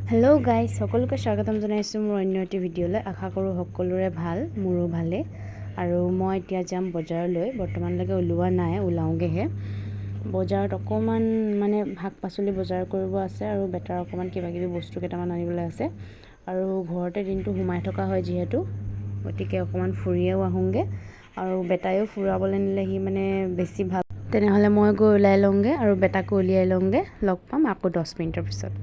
Hello' guys, সকলোকে স্বাগতম জনাইছোঁ মোৰ অন্য এটি ভিডিঅ'লৈ। আশা কৰোঁ সকলোৰে ভাল, মোৰো ভালে। আৰু মই এতিয়া যাম বজাৰলৈ। বৰ্তমানলৈকে ওলোৱা নাই, ওলাওঁগৈহে। বজাৰত অকণমান শাক পাচলি বজাৰ কৰিব আছে আৰু বেটাৰ অকণমান কিবাকিবি বস্তু কেইটামান আনিবলৈ আছে। আৰু ঘৰতে দিনটো সোমাই থকা হয় যিহেতু, গতিকে অকণমান ফুৰিয়েও আহোঁগৈ। আৰু বেটায়ো ফুৰাবলৈ নিলে সি বেছি ভাল। তেনেহ'লে মই গৈ ওলাই লওঁগৈ আৰু বেটাকো উলিয়াই লওঁগৈ। লগ পাম আকৌ 10 মিনিটৰ পিছত।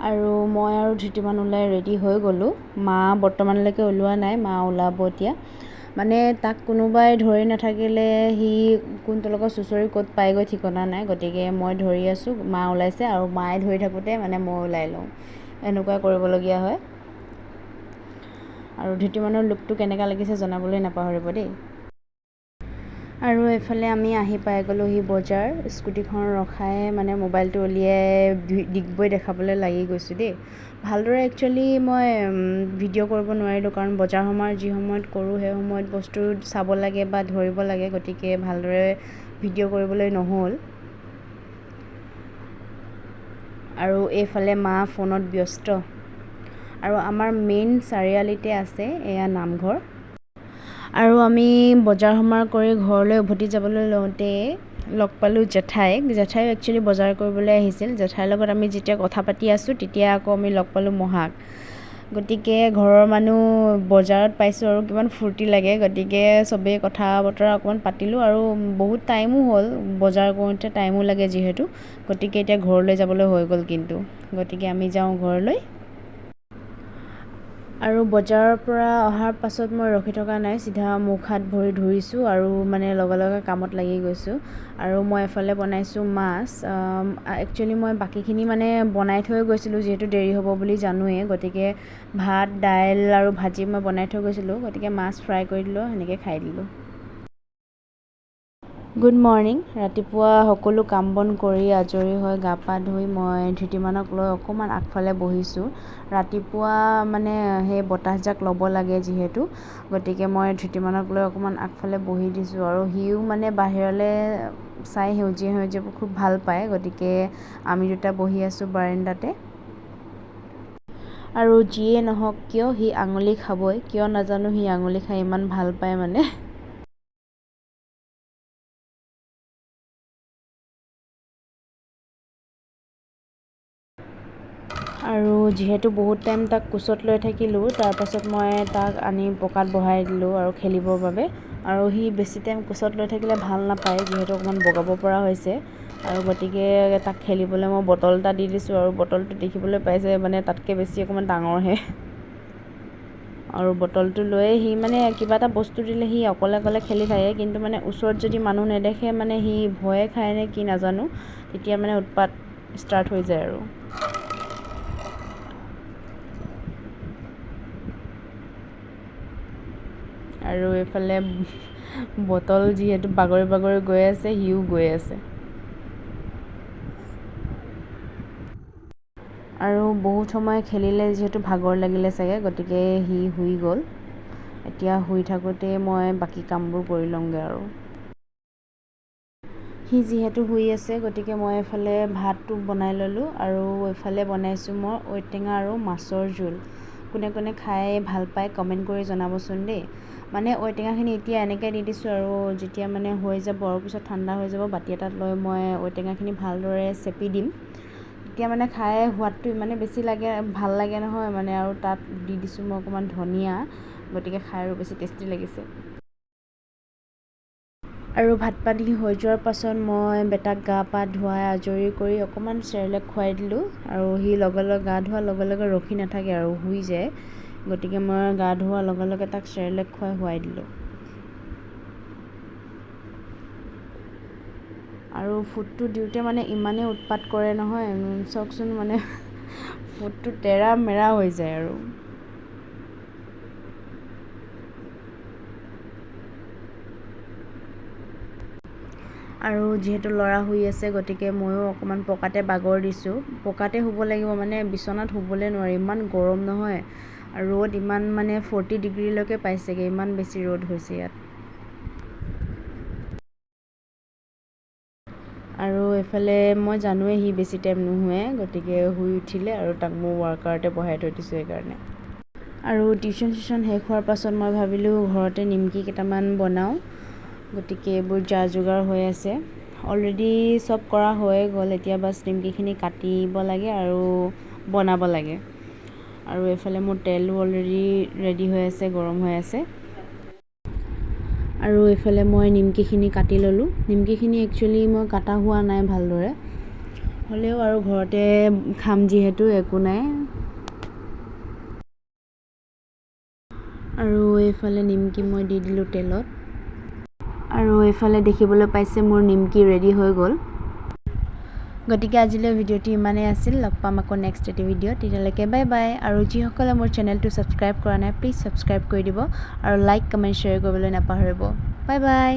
আৰু মই আৰু ধৃতিমান ওলাই ৰেডি হৈ গ'লোঁ। মা বৰ্তমানলৈকে ওলোৱা নাই, মা ওলাব এতিয়া। তাক কোনোবাই ধৰি নাথাকিলে সি কোনটোলৈকে চুঁচৰি ক'ত পায়গৈ ঠিকনা নাই। গতিকে মই ধৰি আছোঁ, মা ওলাইছে আৰু মায়ে ধৰি থাকোঁতে মই ওলাই লওঁ, এনেকুৱা কৰিবলগীয়া হয়। আৰু ধৃতিমানৰ লুকটো কেনেকুৱা লাগিছে জনাবলৈ নাপাহৰিব দেই। আৰু এইফালে আমি আহি পাই গ'লোহি বজাৰ। স্কুটিখন ৰখাই মোবাইলটো উলিয়াই ডিগবৈ দেখাবলৈ লাগি গৈছোঁ দেই। ভালদৰে একচুৱেলি মই ভিডিঅ' কৰিব নোৱাৰিলোঁ, কাৰণ বজাৰ সমাৰ যি সময়ত কৰোঁ সেই সময়ত বস্তু চাব লাগে বা ধৰিব লাগে, গতিকে ভালদৰে ভিডিঅ' কৰিবলৈ নহ'ল। আৰু এইফালে মা ফোনত ব্যস্ত। আৰু আমাৰ মেইন চাৰিআলিতে আছে এয়া নামঘৰ। আৰু আমি বজাৰ সমাৰ কৰি ঘৰলৈ উভতি যাবলৈ লওঁতে লগ পালোঁ জেঠাইক। জেঠাইও একচুৱেলি বজাৰ কৰিবলৈ আহিছিল। জেঠাইৰ লগত আমি যেতিয়া কথা পাতি আছোঁ তেতিয়া আকৌ আমি লগ পালোঁ মহাক। গতিকে ঘৰৰ মানুহ বজাৰত পাইছোঁ আৰু কিমান ফূৰ্তি লাগে। গতিকে চবেই কথা বতৰা অকণমান পাতিলোঁ আৰু বহুত টাইমো হ'ল, বজাৰ কৰোঁতে টাইমো লাগে যিহেতু। গতিকে এতিয়া ঘৰলৈ যাবলৈ হৈ গ'ল কিন্তু। গতিকে আমি যাওঁ ঘৰলৈ। আৰু বজাৰৰ পৰা অহাৰ পাছত মই ৰখি থকা নাই, চিধা মুখ হাত ভৰি ধুইছোঁ আৰু লগে লগে কামত লাগি গৈছোঁ। আৰু মই এফালে বনাইছোঁ মাছ। একচুৱেলি মই বাকীখিনি বনাই থৈ গৈছিলোঁ, যিহেতু দেৰি হ'ব বুলি জানোৱেই। গতিকে ভাত, দাইল আৰু ভাজি মই বনাই থৈ গৈছিলোঁ। গতিকে মাছ ফ্ৰাই কৰি দিলোঁ, সেনেকৈ খাই দিলোঁ। Good morning. ৰাতিপুৱা সকলো কাম বন কৰি আজৰি হৈ গা পা ধুই মই ধৃতিমানক লৈ অকণমান আগফালে বহিছোঁ। ৰাতিপুৱা সেই বতাহজাক ল'ব লাগে যিহেতু, গতিকে মই ধৃতিমানক লৈ অকণমান আগফালে বহি দিছোঁ। আৰু সিও বাহিৰলৈ চাই সেউজীয়া সেউজীয়াবোৰ খুব ভাল পায়। গতিকে আমি দুটা বহি আছোঁ বাৰাণ্ডাতে। আৰু যিয়ে নহওক কিয় সি আঙুলি খাবই, কিয় নাজানো সি আঙুলি খাই ইমান ভাল পায় আৰু যিহেতু বহুত টাইম তাক কোচত লৈ থাকিলোঁ, তাৰপাছত মই তাক আনি পকাত বহাই দিলোঁ আৰু খেলিবৰ বাবে। আৰু সি বেছি টাইম কোচত লৈ থাকিলে ভাল নাপায়, যিহেতু অকণমান বগাব পৰা হৈছে। আৰু গতিকে তাক খেলিবলৈ মই বটল এটা দি দিছোঁ। আৰু বটলটো দেখিবলৈ পাইছে তাতকৈ বেছি অকণমান ডাঙৰহে। আৰু বটলটো লৈয়ে সি কিবা এটা বস্তু দিলে সি অকলে অকলে খেলি থাকে, কিন্তু ওচৰত যদি মানুহ নেদেখে সি ভয়ে খায় নে কি নাজানো, তেতিয়া উৎপাত ষ্টাৰ্ট হৈ যায় আৰু। আৰু এইফালে বটল যিহেতু বাগৰি বাগৰি গৈ আছে, সিও গৈ আছে। আৰু বহুত সময় খেলিলে যিহেতু ভাগৰ লাগিলে চাগে, গতিকে সি শুই গ'ল। এতিয়া শুই থাকোঁতে মই বাকী কামবোৰ কৰি লওঁগৈ আৰু। সি যিহেতু শুই আছে, গতিকে মই এইফালে ভাতটো বনাই ল'লোঁ। আৰু এইফালে বনাইছোঁ মই ঔটেঙা আৰু মাছৰ জোল। কোনে কোনে খাই ভাল পায় কমেণ্ট কৰি জনাবচোন দেই। ঔটেঙাখিনি এতিয়া এনেকৈ দি দিছোঁ, আৰু যেতিয়া হৈ যাব আৰু পিছত ঠাণ্ডা হৈ যাব, বাতি এটাত লৈ মই ঔটেঙাখিনি ভালদৰে চেপি দিম। তেতিয়া খাই সোৱাদটো ইমানেই বেছি লাগে, ভাল লাগে নহয় আৰু তাত দি দিছোঁ মই অকণমান ধনিয়া, গতিকে খাই আৰু বেছি টেষ্টি লাগিছে। আৰু ভাত পানী হৈ যোৱাৰ পাছত মই বেটাক গা পা ধুৱাই আজৰি কৰি অকণমান চেৰেলেক খুৱাই দিলোঁ। আৰু সি লগে লগে গা ধোৱাৰ লগে লগে ৰখি নাথাকে আৰু শুই যায়। গতিকে মই গা ধোৱাৰ লগে লগে তাক চেৰেলেক খুৱাই শুৱাই দিলোঁ। আৰু ফুডটো দিওঁতে ইমানেই উৎপাত কৰে নহয়, চাওকচোন ফুডটো তেৰা মেৰা হৈ যায় আৰু। আৰু যিহেতু ল'ৰা শুই আছে, গতিকে ময়ো অকণমান পকাতে বাগৰ দিছোঁ। পকাতে শুব লাগিব, বিচনাত শুবলৈ নোৱাৰি, ইমান গৰম নহয়। আৰু ৰ'দ ইমান 40 ডিগ্ৰীলৈকে পাইছেগৈ, ইমান বেছি ৰ'দ হৈছে ইয়াত। আৰু এইফালে মই জানোৱেই সি বেছি টাইম নুশুৱে, গতিকে শুই উঠিলে আৰু তাক মোৰ ৱাৰ্কাৰতে বহাই থৈ দিছোঁ সেইকাৰণে। আৰু টিউশ্যন শেষ হোৱাৰ পাছত মই ভাবিলোঁ ঘৰতে নিমকি কেইটামান বনাওঁ, গতিকে এইবোৰ যা যোগাৰ হৈ আছে। অলৰেডি চব কৰা হৈয়ে গ'ল, এতিয়া বাছ নিমকিখিনি কাটিব লাগে আৰু বনাব লাগে। আৰু এইফালে মোৰ তেলো অলৰেডি ৰেডি হৈ আছে, গৰম হৈ আছে। আৰু এইফালে মই নিমকিখিনি কাটি ল'লোঁ। নিমকিখিনি একচুৱেলি মই কাটা হোৱা নাই ভালদৰে, হ'লেও আৰু ঘৰতে খাম যিহেতু একো নাই। আৰু এইফালে নিমকি মই দি দিলোঁ তেলত। আৰু এইফালে দেখিবলৈ পাইছে মোৰ নিমকি ৰেডি হৈ গ'ল। গতিকে আজিলৈ ভিডিঅ'টো ইমানেই আছিল। লগ পাম আকৌ নেক্সট এটি ভিডিঅ'ত। তেতিয়ালৈকে বাই বাই। আৰু যিসকলে মোৰ চেনেলটো ছাবস্ক্ৰাইব কৰা নাই প্লিজ ছাবস্ক্ৰাইব কৰি দিব আৰু লাইক কমেণ্ট শ্বেয়াৰ কৰিবলৈ নাপাহৰিব। Bye bye.